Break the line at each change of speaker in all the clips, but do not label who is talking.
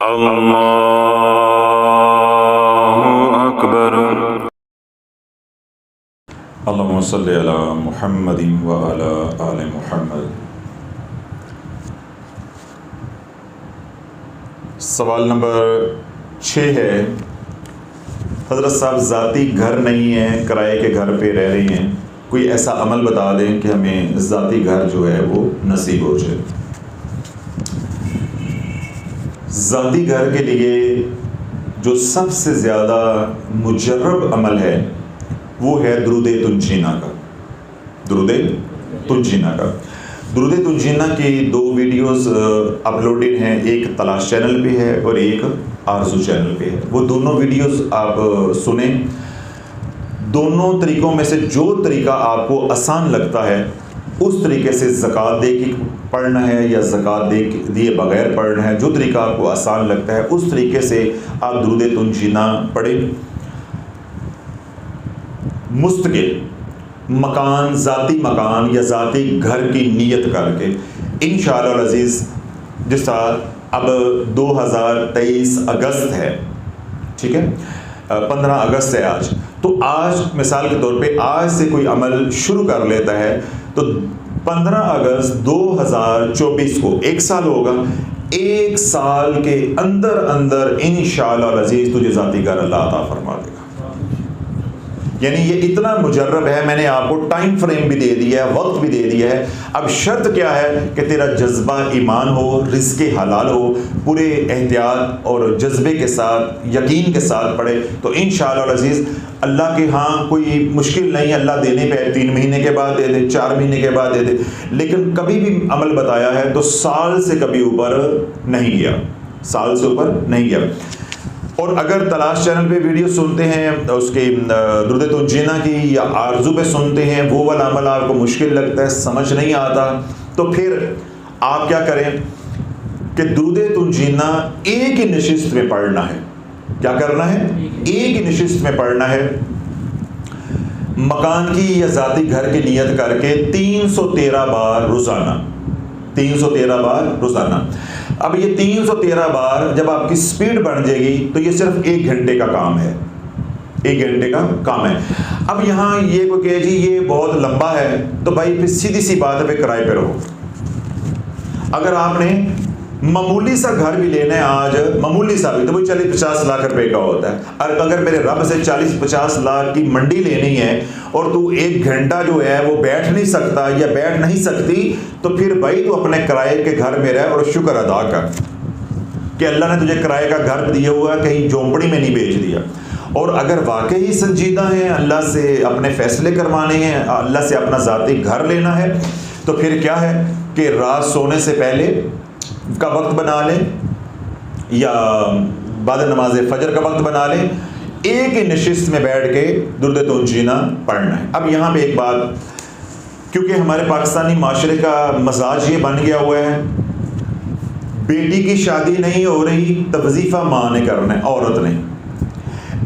اللہ اکبر۔ اللہم صلی علی محمد وعلی آل محمد۔ سوال نمبر 6 ہے، حضرت صاحب ذاتی گھر نہیں ہے، کرائے کے گھر پہ رہ رہی ہیں، کوئی ایسا عمل بتا دیں کہ ہمیں ذاتی گھر جو ہے وہ نصیب ہو جائے۔ ذاتی گھر کے لیے جو سب سے زیادہ مجرب عمل ہے وہ ہے درود تنجینہ کا۔ درود تنجینہ کا، درود تنجینہ کی 2 ویڈیوز اپلوڈڈ ہیں، ایک تلاش چینل پہ ہے اور ایک آرزو چینل پہ ہے۔ وہ دونوں ویڈیوز آپ سنیں، دونوں طریقوں میں سے جو طریقہ آپ کو آسان لگتا ہے اس طریقے سے زکوٰۃ دے کے پڑھنا ہے یا زکوٰۃ دیے بغیر پڑھنا ہے، جو طریقہ آپ کو آسان لگتا ہے اس طریقے سے آپ درود تنجینہ پڑھیں۔ مستقل مکان، ذاتی مکان یا ذاتی گھر کی نیت کر کے انشاءاللہ العزیز، جس طرح اب 2023 اگست ہے، ٹھیک ہے، 15 اگست ہے آج، تو آج مثال کے طور پہ آج سے کوئی عمل شروع کر لیتا ہے تو 15 اگست 2024 کو 1 سال ہوگا، 1 سال کے اندر انشاءاللہ العزیز تجھے ذاتی گھر اللہ عطا فرما دے گا۔ یعنی یہ اتنا مجرب ہے، میں نے آپ کو ٹائم فریم بھی دے دیا ہے، وقت بھی دے دیا ہے۔ اب شرط کیا ہے کہ تیرا جذبہ ایمان ہو، رزق حلال ہو، پورے احتیاط اور جذبے کے ساتھ، یقین کے ساتھ پڑھے تو انشاءاللہ العزیز اللہ کے ہاں کوئی مشکل نہیں، اللہ دینے پہ 3 مہینے کے بعد دے دے، 4 مہینے کے بعد دے دے، لیکن کبھی بھی عمل بتایا ہے تو سال سے کبھی اوپر نہیں گیا، سال سے اوپر نہیں گیا۔ اور اگر تلاش چینل پہ ویڈیو سنتے ہیں اس کے درود تنجینہ کی یا آرزو پہ سنتے ہیں، وہ والا عمل آپ کو مشکل لگتا ہے، سمجھ نہیں آتا، تو پھر آپ کیا کریں کہ درود تنجینہ ایک ہی نشست میں پڑھنا ہے۔ کیا کرنا ہے؟ ایک ہی نشست میں پڑھنا ہے، مکان کی یا ذاتی گھر کی نیت کر کے 313 بار روزانہ، 313 بار روزانہ۔ اب یہ 313 بار جب آپ کی سپیڈ بڑھ جائے گی تو یہ صرف 1 گھنٹے کا کام ہے، 1 گھنٹے کا کام ہے۔ اب یہاں یہ کوئی کہے جی یہ بہت لمبا ہے، تو بھائی پھر سیدھی سی بات ہے پہ کرائے پہ رہو۔ اگر آپ نے معمولی سا گھر بھی لینا ہے آج، معمولی سا بھی، تو وہ 40-50 لاکھ روپے کا ہوتا ہے، اور اگر میرے رب سے 40-50 لاکھ کی منڈی لینی ہے اور تو 1 گھنٹہ جو ہے وہ بیٹھ نہیں سکتا یا بیٹھ نہیں سکتی، تو پھر بھائی تو اپنے کرائے کے گھر میں رہ اور شکر ادا کر کہ اللہ نے تجھے کرائے کا گھر دیا ہوا ہے، کہیں جھونپڑی میں نہیں بیچ دیا۔ اور اگر واقعی سنجیدہ ہیں، اللہ سے اپنے فیصلے کروانے ہیں، اللہ سے اپنا ذاتی گھر لینا ہے، تو پھر کیا ہے کہ رات سونے سے پہلے کا وقت بنا لیں یا بعد نماز فجر کا وقت بنا لیں، ایک ہی نشست میں بیٹھ کے درود تنجینہ پڑھنا ہے۔ اب یہاں پہ ایک بات، کیونکہ ہمارے پاکستانی معاشرے کا مزاج یہ بن گیا ہوا ہے، بیٹی کی شادی نہیں ہو رہی تو وظیفہ ماں نے کرنا ہے، عورت نے،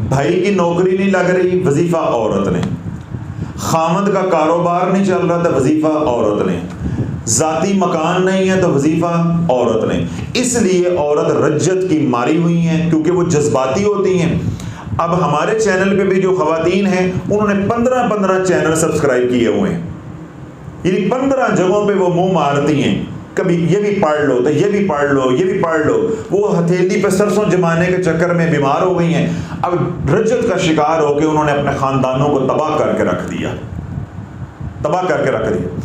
بھائی کی نوکری نہیں لگ رہی، وظیفہ عورت نے، خامد کا کاروبار نہیں چل رہا تو وظیفہ عورت نے، ذاتی مکان نہیں ہے تو وظیفہ عورت نے۔ اس لیے عورت رجت کی ماری ہوئی ہیں کیونکہ وہ جذباتی ہوتی ہیں۔ اب ہمارے چینل پہ بھی جو خواتین ہیں انہوں نے 15 چینل سبسکرائب کیے ہوئے ہیں، یعنی 15 جگہوں پہ وہ منہ مارتی ہیں، کبھی یہ بھی پڑھ لو تو یہ بھی پڑھ لو، یہ بھی پڑھ لو، وہ ہتھیلی پہ سرسوں جمانے کے چکر میں بیمار ہو گئی ہیں، اب رجت کا شکار ہو کے انہوں نے اپنے خاندانوں کو تباہ کر کے رکھ دیا، تباہ کر کے رکھ دیا۔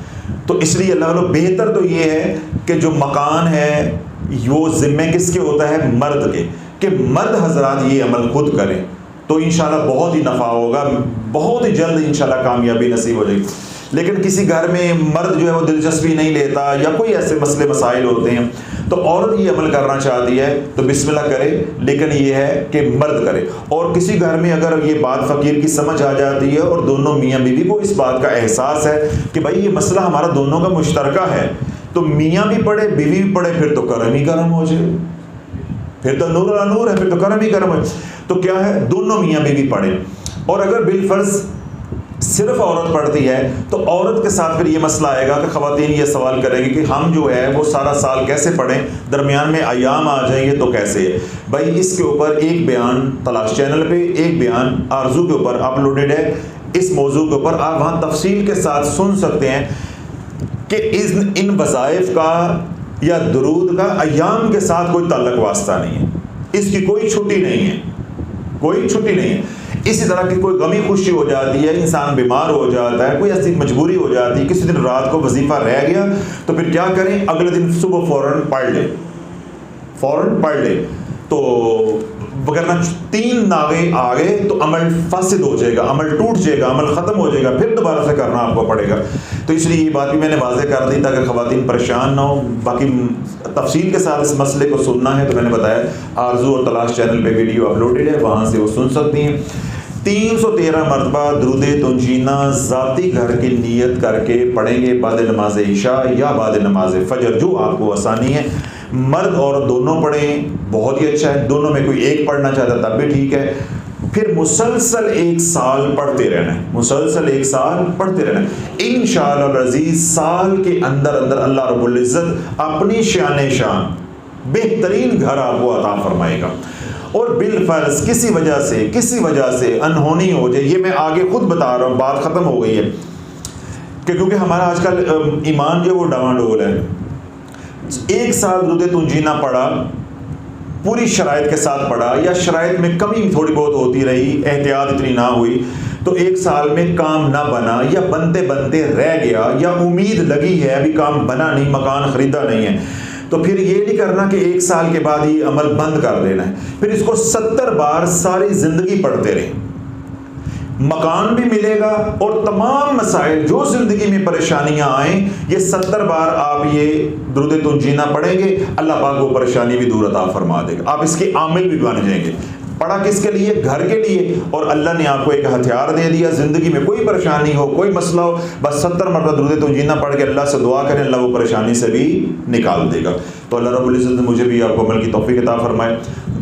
تو اس لیے اللہ تعالیٰ بہتر تو یہ ہے کہ جو مکان ہے وہ ذمہ کس کے ہوتا ہے؟ مرد کے، کہ مرد حضرات یہ عمل خود کریں تو انشاءاللہ بہت ہی نفع ہوگا، بہت ہی جلد انشاءاللہ کامیابی نصیب ہو جائے گی۔ لیکن کسی گھر میں مرد جو ہے وہ دلچسپی نہیں لیتا یا کوئی ایسے مسئلے مسائل ہوتے ہیں تو عورت یہ عمل کرنا چاہتی ہے تو بسم اللہ کرے، لیکن یہ ہے کہ مرد کرے۔ اور کسی گھر میں اگر یہ بات فقیر کی سمجھ آ جاتی ہے اور دونوں میاں بیوی کو اس بات کا احساس ہے کہ بھائی یہ مسئلہ ہمارا دونوں کا مشترکہ ہے، تو میاں بھی پڑھے بیوی بھی پڑھے، پھر تو کرم ہی کرم ہو جائے، پھر تو نور علی نور ہے، پھر تو کرم ہی کرم ہو جائے۔ تو کیا ہے، دونوں میاں بیوی پڑھے۔ اور اگر بالفرض صرف عورت پڑھتی ہے تو عورت کے ساتھ پھر یہ مسئلہ آئے گا کہ خواتین یہ سوال کریں گے کہ ہم جو ہے وہ سارا سال کیسے پڑھیں، درمیان میں ایام آ جائیں گے تو کیسے ہے؟ بھائی اس کے اوپر ایک بیان تلاش چینل پہ، ایک بیان آرزو کے اوپر اپلوڈڈ ہے، اس موضوع کے اوپر آپ وہاں تفصیل کے ساتھ سن سکتے ہیں کہ ان وظائف کا یا درود کا ایام کے ساتھ کوئی تعلق واسطہ نہیں ہے، اس کی کوئی چھٹی نہیں ہے، کوئی چھٹی نہیں ہے۔ اسی طرح کی کوئی غمی خوشی ہو جاتی ہے، انسان بیمار ہو جاتا ہے، کوئی ایسی مجبوری ہو جاتی ہے، کسی دن رات کو وظیفہ رہ گیا تو پھر کیا کریں، اگلے دن صبح فوراً پڑھ لیں، فوراً پڑھ لیں، تو وگرنہ 3 ناغے آ گئے تو عمل فاسد ہو جائے گا، عمل ٹوٹ جائے گا، عمل ختم ہو جائے گا، پھر دوبارہ سے کرنا آپ کو پڑے گا۔ تو اس لیے یہ بات بھی میں نے واضح کر دی تاکہ خواتین پریشان نہ ہو۔ باقی تفصیل کے ساتھ اس مسئلے کو سننا ہے تو میں نے بتایا آرزو اور تلاش چینل پہ ویڈیو اپلوڈڈ ہے، وہاں سے وہ سن سکتی ہیں۔ 313 مرتبہ درود تنجینہ ذاتی گھر کی نیت کر کے پڑھیں گے بعد نماز عشاء یا بعد نماز فجر، جو آپ کو آسانی ہے۔ مرد اور دونوں پڑھیں، بہت ہی اچھا ہے، دونوں میں کوئی ایک پڑھنا چاہتا تب بھی ٹھیک ہے۔ پھر مسلسل 1 سال پڑھتے رہنا ہے، مسلسل 1 سال پڑھتے رہنا ہے۔ انشاءاللہ العزیز سال کے اندر اللہ رب العزت اپنی شان بہترین گھر آپ کو عطا فرمائے گا۔ اور بالفرض کسی وجہ سے انہونی ہو جائے، یہ میں آگے خود بتا رہا ہوں، بات ختم ہو گئی ہے کہ کیونکہ ہمارا آج کل ایمان جو وہ ڈاواڈول ہے۔ 1 سال درود تنجینہ پڑھا، پوری شرائط کے ساتھ پڑھا، یا شرائط میں کمی تھوڑی بہت ہوتی رہی، احتیاط اتنی نہ ہوئی، تو 1 سال میں کام نہ بنا یا بنتے بنتے رہ گیا، یا امید لگی ہے ابھی کام بنا نہیں، مکان خریدا نہیں ہے، تو پھر یہ نہیں کرنا کہ 1 سال کے بعد ہی عمل بند کر دینا ہے، پھر اس کو 70 بار ساری زندگی پڑھتے رہیں، مکان بھی ملے گا اور تمام مسائل جو زندگی میں پریشانیاں آئیں، یہ 70 بار آپ یہ درود تنجینہ پڑھیں گے، اللہ پاک وہ پریشانی بھی دور عطا فرما دے گا، آپ اس کے عامل بھی بن جائیں گے۔ پڑھا کس کے لیے؟ گھر کے لیے، اور اللہ نے آپ کو ایک ہتھیار دے دیا، زندگی میں کوئی پریشانی ہو، کوئی مسئلہ ہو، بس 70 مرتبہ درود تنجینہ پڑھ کے اللہ سے دعا کریں، اللہ وہ پریشانی سے بھی نکال دے گا۔ تو اللہ رب العزت نے مجھے بھی آپ کو عمل کی توفیق عطا فرمائے۔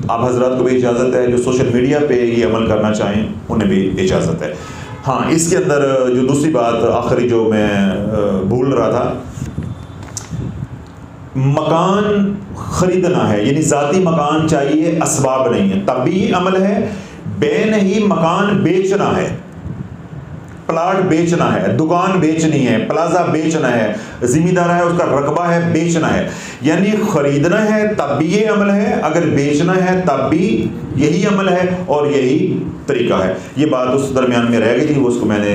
آپ حضرات کو بھی اجازت ہے، جو سوشل میڈیا پہ یہ عمل کرنا چاہیں انہیں بھی اجازت ہے۔ ہاں، اس کے اندر جو دوسری بات آخری جو میں بھول رہا تھا، مکان خریدنا ہے، یعنی ذاتی مکان چاہیے، اسباب نہیں ہے، تب بھی یہ عمل ہے۔ بے نہیں، مکان بیچنا ہے، پلاٹ بیچنا ہے، دکان بیچنی ہے، پلازا بیچنا ہے، ذمہ دار ہے، اس کا رقبہ ہے، بیچنا ہے، یعنی خریدنا ہے تب بھی یہ عمل ہے، اگر بیچنا ہے تب بھی یہی عمل ہے اور یہی طریقہ ہے۔ یہ بات اس درمیان میں رہ گئی تھی، وہ اس کو میں نے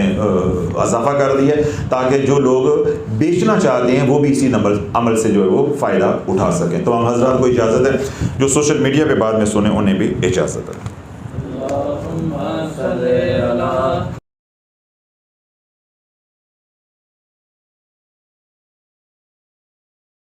اضافہ کر دیا ہے تاکہ جو لوگ بیچنا چاہتے ہیں وہ بھی اسی عمل سے جو ہے وہ فائدہ اٹھا سکیں۔ تو ہم حضرات کو اجازت ہے، جو سوشل میڈیا پہ بعد میں سنیں انہیں بھی اجازت ہے۔